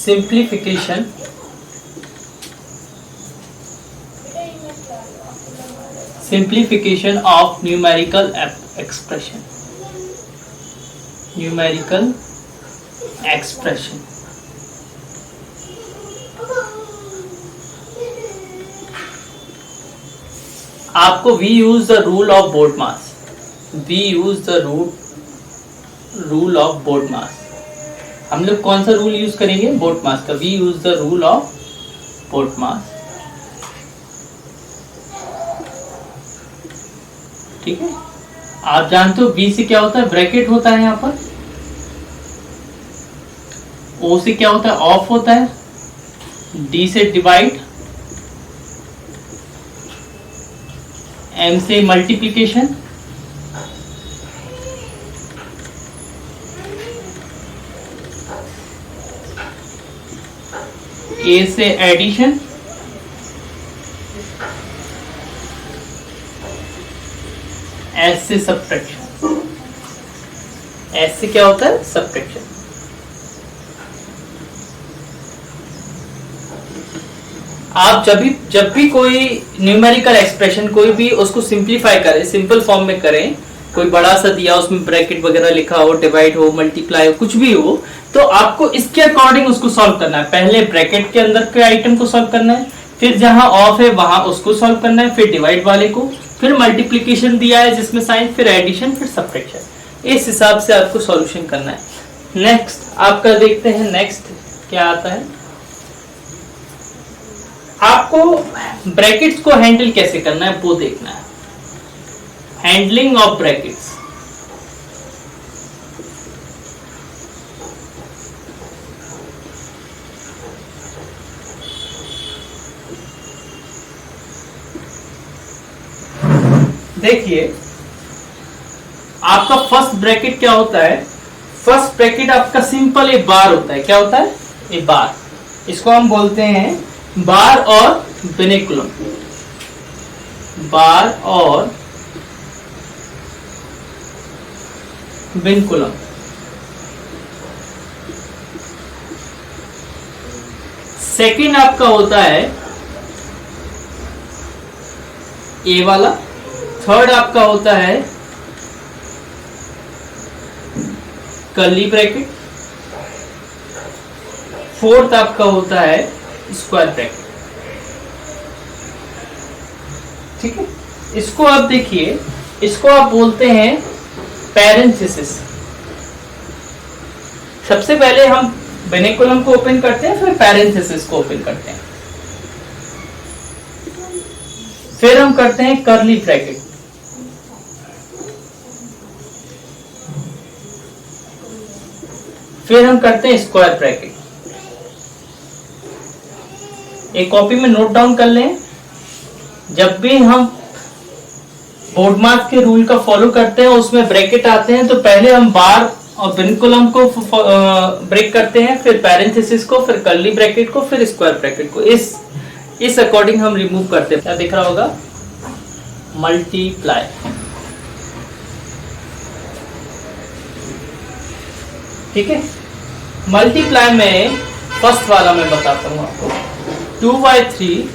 simplification of numerical expression. आपको we use the rule of Boltzmann. हम लोग कौन सा रूल यूज करेंगे? बोल्ट्जमान का. We use the rule of Boltzmann. ठीक है. आप जानते हो बी से क्या होता है? ब्रैकेट होता है. यहाँ पर ओ से क्या होता है? ऑफ होता है. डी से डिवाइड, एम से मल्टीप्लिकेशन, ए से एडिशन, एस से सब्ट्रैक्शन. एस से क्या होता है? सब्ट्रैक्शन. आप जब भी कोई न्यूमेरिकल एक्सप्रेशन कोई भी उसको सिंप्लीफाई करें, सिंपल फॉर्म में करें, कोई बड़ा सा दिया उसमें ब्रैकेट वगैरह लिखा हो, डिवाइड हो, मल्टीप्लाई हो, कुछ भी हो, तो आपको इसके अकॉर्डिंग उसको सॉल्व करना है. पहले ब्रैकेट के अंदर के आइटम को सॉल्व करना है, फिर जहां ऑफ है वहां उसको सॉल्व करना है, फिर डिवाइड वाले को, फिर मल्टीप्लीकेशन दिया है जिसमें साइन, फिर एडिशन, फिर सब्ट्रैक्शन. इस हिसाब से आपको सॉल्यूशन करना है. नेक्स्ट आपका देखते हैं. नेक्स्ट क्या आता है? आपको ब्रैकेट्स को हैंडल कैसे करना है वो देखना है. Handling of brackets. देखिए आपका फर्स्ट ब्रैकेट क्या होता है? फर्स्ट ब्रैकेट आपका सिंपल एक बार होता है. क्या होता है? एक बार. इसको हम बोलते हैं बार और विनकुलम. बार और विनकुलम. सेकंड आपका होता है ए वाला. थर्ड आपका होता है कर्ली ब्रैकेट. फोर्थ आपका होता है स्क्वायर ब्रैकेट. ठीक है. इसको आप देखिए, इसको आप बोलते हैं पैरेंथेसिस. सबसे पहले हम विनकुलम को ओपन करते हैं, फिर पैरेंथेसिस को ओपन करते हैं, फिर हम करते हैं कर्ली ब्रैकेट, फिर हम करते हैं स्क्वायर ब्रैकेट. एक कॉपी में नोट डाउन कर लें. जब भी हम बोल्ट्जमान के रूल का फॉलो करते हैं उसमें ब्रैकेट आते हैं तो पहले हम बार और विनकुलम को ब्रेक करते हैं, फिर पैरेंथेसिस को, फिर कर्ली ब्रैकेट को, फिर स्क्वायर ब्रैकेट को. इस अकॉर्डिंग हम रिमूव करते हैं. क्या दिख रहा होगा? मल्टीप्लाई. ठीक है. मल्टीप्लाई में फर्स्ट वाला मैं बताता हूं आपको. 2/3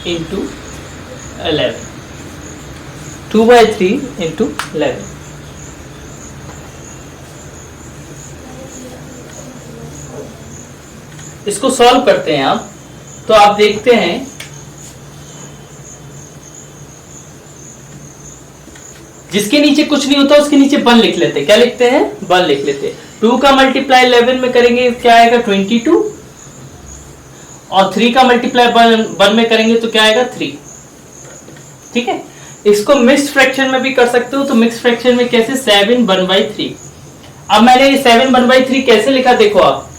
इंटू 11. 2/3 इंटू 11. इसको सॉल्व करते हैं आप, तो आप देखते हैं जिसके नीचे कुछ नहीं होता उसके नीचे 1 लिख लेते. क्या लिखते हैं? 1 लिख लेते. 2 का मल्टीप्लाई 11 में करेंगे क्या आएगा? 22. और 3 का मल्टीप्लाई 1 में करेंगे तो क्या आएगा? 3. ठीक है. इसको मिक्स्ड फ्रैक्शन में भी कर सकते हो. तो मिक्स्ड फ्रैक्शन में कैसे? 7 1/3. अब मैंने ये 7 1/3 कैसे लिखा देखो आप.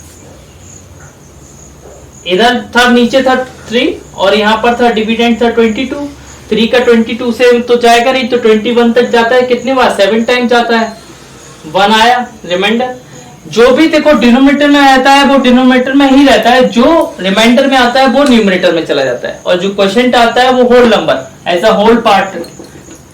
इधर था, नीचे था 3 और यहाँ पर था डिविडेंड था 22. 3 का 22 से तो जाएगा नहीं, तो 21 तक जाता है. कितने बार? 7 टाइम जाता है. 1 आया रिमाइंडर. जो भी देखो डिनोमिनेटर में आता है वो डिनोमिनेटर में ही रहता है, जो रिमाइंडर में आता है वो न्यूमरेटर में चला जाता है, और जो क्वोशिएंट आता है वो whole number as a whole part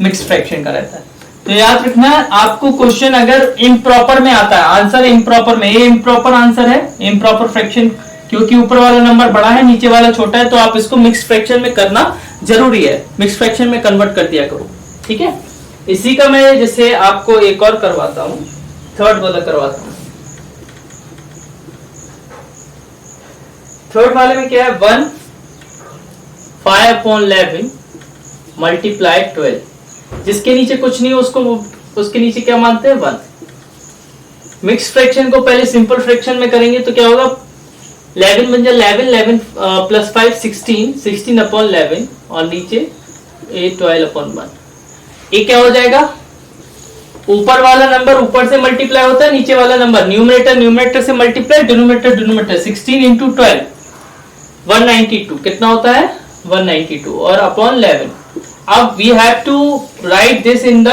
mix fraction का रहता है. तो याद रखना आपको क्वेश्चन अगर इम्प्रॉपर में आता है, आंसर इम्प्रॉपर में, ये इम्प्रॉपर आंसर है, इम्प्रॉपर फ्रैक्शन, क्योंकि ऊपर वाला नंबर बड़ा है नीचे वाला छोटा है, तो आप इसको मिक्स फ्रैक्शन में करना जरूरी है, मिक्स फ्रैक्शन में कन्वर्ट कर दिया करो, ठीक है। इसी का मैं जैसे आपको एक और करवाता हूं, थर्ड वाला करवाता हूं। थर्ड वाले में क्या है, 1 5/11 मल्टीप्लाई 12, जिसके नीचे कुछ नहीं उसको उसके नीचे क्या मानते हैं, 1। मिक्स फ्रैक्शन को पहले सिंपल फ्रैक्शन में करेंगे तो क्या होगा, 11 बन जाए 11, 11 प्लस 5 16, 16/11 और नीचे 12/1। ये क्या हो जाएगा, ऊपर वाला नंबर ऊपर से मल्टीप्लाई होता है, नीचे वाला नंबर न्यूमरेटर न्यूमरेटर से मल्टीप्लाई, डिनोमिनेटर डिनोमिनेटर, 16 इंटू 12 192, कितना होता है 192 और अपॉन 11। अब we have to write this in the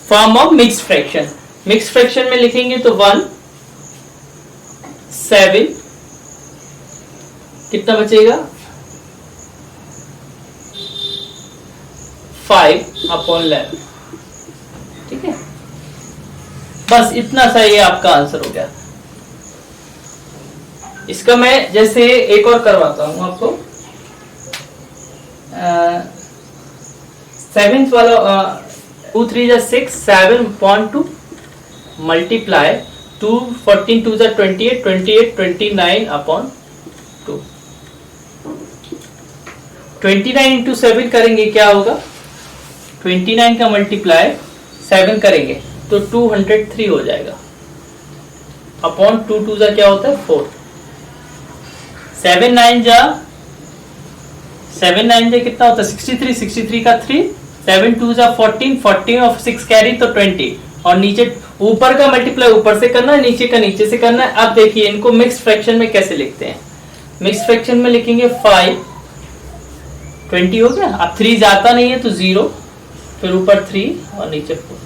form of mix fraction. Mix fraction में लिखेंगे तो 1 7, कितना बचेगा 5/11, ठीक है। बस इतना सा ये आपका आंसर हो गया। इसका मैं जैसे एक और करवाता हूं आपको, 7th वाला 2 3 6 7/2 मल्टीप्लाई 2 14 2 28 28 29/2। 29 इंटू 7 करेंगे क्या होगा, 29 का मल्टीप्लाई 7 करेंगे तो 203 हो जाएगा, अपॉन 2 2 क्या होता है 4, 7 9 जा कितना होता है 63, 63 का 3, 7 2 जा 14, 14 और 6 कैरी तो 20, और नीचे ऊपर का मल्टीप्लाई ऊपर से करना है, नीचे का नीचे से करना है। अब देखिए इनको मिक्स फ्रैक्शन में कैसे लिखते हैं, मिक्स फ्रैक्शन में लिखेंगे 5 20 हो गया, अब 3 जाता नहीं है तो 0, फिर ऊपर 3 और नीचे 4।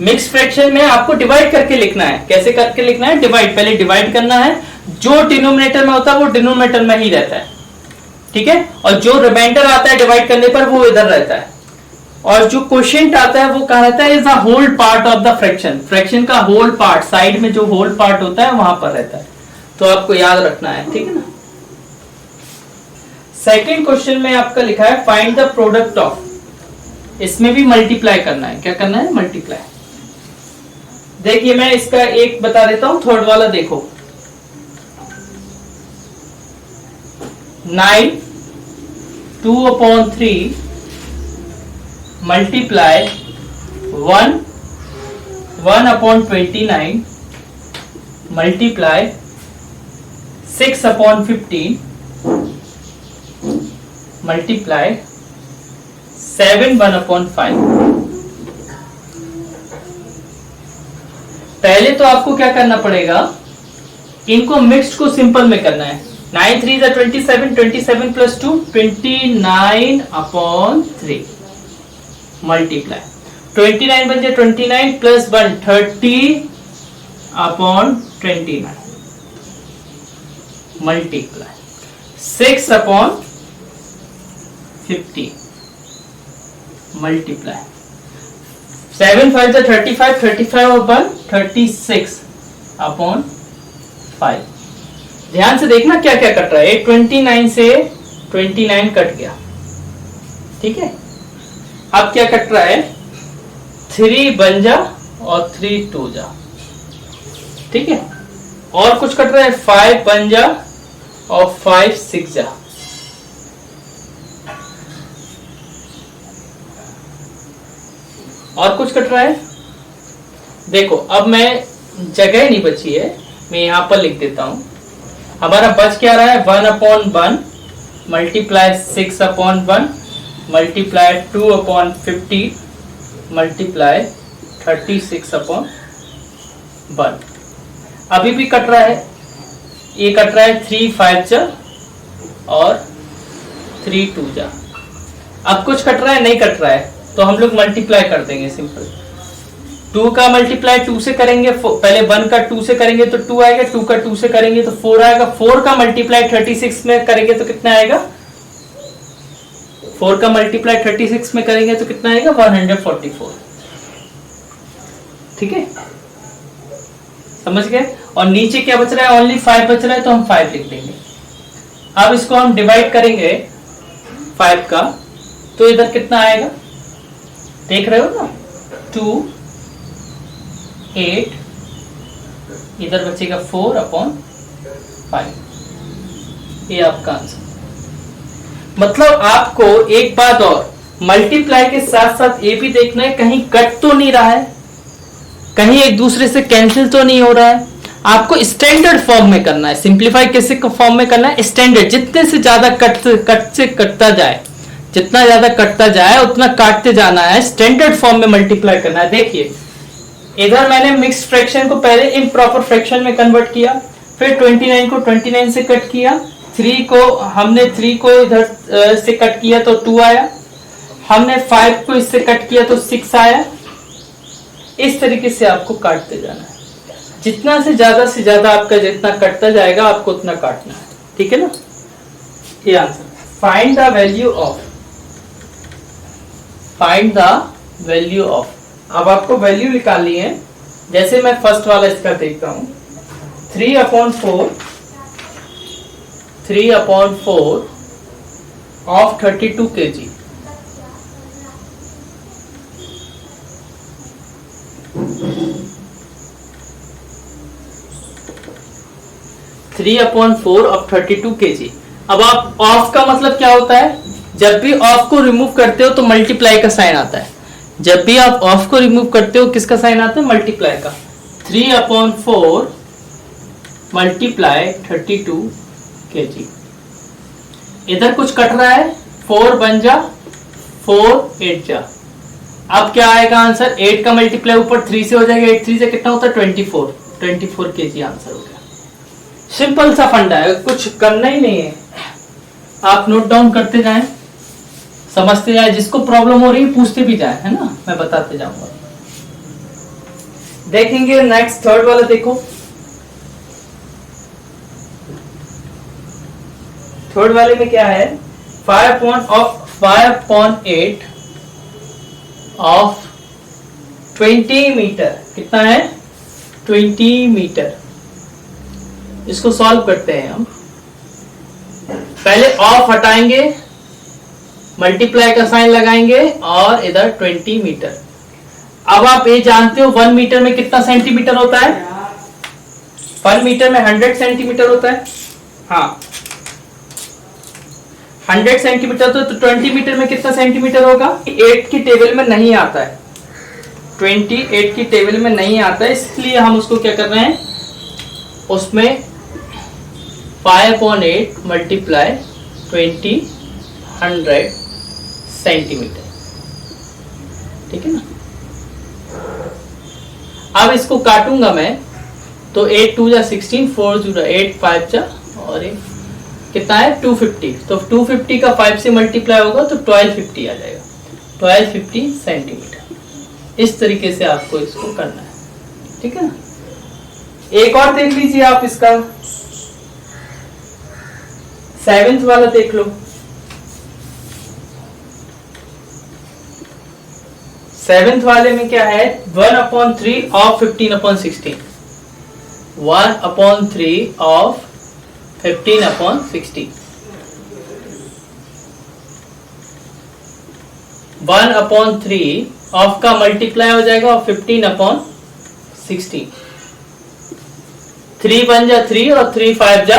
मिक्स फ्रैक्शन में आपको डिवाइड करके लिखना है, कैसे करके लिखना है, डिवाइड, पहले डिवाइड करना है, जो डिनोमिनेटर में होता है वो डिनोमिनेटर में ही रहता है, ठीक है, और जो रिमाइंडर आता है डिवाइड करने पर वो इधर रहता है, और जो क्वोशिएंट आता है वो कहा रहता है is a whole part of the fraction, fraction का होल पार्ट, साइड में जो होल पार्ट होता है वहां पर रहता है, तो आपको याद रखना है, ठीक है ना। सेकंड क्वेश्चन में आपका लिखा है फाइंड द प्रोडक्ट ऑफ, इसमें भी मल्टीप्लाई करना है, क्या करना है मल्टीप्लाई। देखिए मैं इसका एक बता देता हूं, थर्ड वाला देखो, 9 2/3 मल्टीप्लाई 1 1/29 मल्टीप्लाई 6/15 मल्टीप्लाई 7 1/5। पहले तो आपको क्या करना पड़ेगा, इनको मिक्स्ड को सिंपल में करना है। 9 3 जा 27, 27 प्लस 2 29/3 मल्टीप्लाई 29 बन जाए 29 प्लस 1 30/29 मल्टीप्लाई 6/15 मल्टीप्लाई 7 5 जा 35, 35 और 1 36/5। ध्यान से देखना क्या क्या कट रहा है, 29 से 29 कट गया, ठीक है। अब क्या कट रहा है, 3 बन जा और 3 2 जा, ठीक है, और कुछ कट रहा है 5 बन जा और 5 6 जा, और कुछ कट रहा है। देखो अब मैं जगह नहीं बची है, मैं यहां पर लिख देता हूं, हमारा बच क्या रहा है 1/1 मल्टीप्लाई 6/1 मल्टीप्लाई 2/50 मल्टीप्लाई 36/1। अभी भी कट रहा है, ये कट रहा है 3 5 जा और 3 2 जा। अब कुछ कट रहा है, नहीं कट रहा है, तो हम लोग मल्टीप्लाई कर देंगे सिंपल। 2 का मल्टीप्लाई 2 से करेंगे, पहले 1 का 2 से करेंगे तो 2 आएगा, 2 का 2 से करेंगे तो 4 आएगा, 4 का मल्टीप्लाई 36 में करेंगे तो कितना आएगा, 4 का मल्टीप्लाई 36 में करेंगे तो कितना आएगा 144। ठीक है, समझ गए। और नीचे क्या बच रहा है, ओनली 5 बच रहा है, तो हम 5 लिख देंगे। अब इसको हम डिवाइड करेंगे 5 का, तो इधर कितना आएगा, देख रहे हो ना, 2, 8, इधर बचेगा 4/5। ये आपका आंसर। मतलब आपको एक बात और, मल्टीप्लाई के साथ साथ ये भी देखना है कहीं कट तो नहीं रहा है, कहीं एक दूसरे से कैंसिल तो नहीं हो रहा है। आपको स्टैंडर्ड फॉर्म में करना है। सिंप्लीफाई कैसे फॉर्म में करना है, स्टैंडर्ड, जितने से ज्यादा कटता जाए, जितना ज्यादा कटता जाए उतना काटते जाना है, स्टैंडर्ड फॉर्म में मल्टीप्लाई करना है। देखिए इधर मैंने मिक्स्ड फ्रैक्शन को पहले इम्प्रॉपर फ्रैक्शन में कन्वर्ट किया, फिर 29 को 29 से कट किया, 3 को हमने 3 को इधर से कट किया तो 2 आया, हमने 5 को इससे कट किया तो 6 आया। इस तरीके से आपको काटते जाना है, जितना से ज्यादा आपका जितना कटता जाएगा आपको उतना काटना है, ठीक है ना। ये answer, find the value of. अब आपको वैल्यू निकालनी है। जैसे मैं फर्स्ट वाला इसका देखता हूं, 3/4 of 32 kg। Three upon 4 of 32 kg। अब आप ऑफ का मतलब क्या होता है, जब भी ऑफ को रिमूव करते हो तो मल्टीप्लाई का साइन आता है। जब भी आप ऑफ को रिमूव करते हो किसका साइन आता है, मल्टीप्लाई का। 3/4 मल्टीप्लाई 32 kg। इधर कुछ कट रहा है, 4 बन जा, 4 8 जा। अब क्या आएगा आंसर, 8 का मल्टीप्लाई ऊपर 3 से हो जाएगा, 8 3 से कितना होता है 24 kg आंसर हो गया। सिंपल सा फंडा है, कुछ करना ही नहीं है। आप नोट डाउन करते जाएं, समझते जाएं, जिसको प्रॉब्लम हो रही है पूछते भी जाएं, है ना, मैं बताते जाऊंगा। देखेंगे नेक्स्ट थर्ड वाला, देखो थर्ड वाले में क्या है, 5/8 ऑफ 20 मीटर। कितना है, 20 मीटर। इसको सॉल्व करते हैं हम। पहले ऑफ हटाएंगे, मल्टीप्लाई का साइन लगाएंगे और इधर 20 मीटर। अब आप ये जानते हो 1 मीटर में कितना सेंटीमीटर होता है, 1 मीटर में 100 सेंटीमीटर होता है। हाँ 100 सेंटीमीटर, तो 20 मीटर में कितना सेंटीमीटर होगा, 8 की टेबल में नहीं आता है, 28 की टेबल में नहीं आता है, इसलिए हम उसको क्या कर रहे हैं, उसमें 5/8 मल्टीप्लाई 20 100 सेंटीमीटर, ठीक है ना। अब इसको काटूंगा मैं, तो 8 2 जा 16, 4 0 8 5 जा, और कितना है 250। तो 250 का 5 से मल्टीप्लाई होगा तो 1250 आ जाएगा, 1250 सेंटीमीटर। इस तरीके से आपको इसको करना है, ठीक है ना। एक और देख लीजिए आप, इसका 7th वाला देख लो। 7th वाले में क्या है, 1/3 ऑफ 15/16, 1/3 ऑफ 15/16, 1/3 ऑफ का मल्टीप्लाई हो जाएगा और 15/16, 3 बन जा 3 और 3 5 जा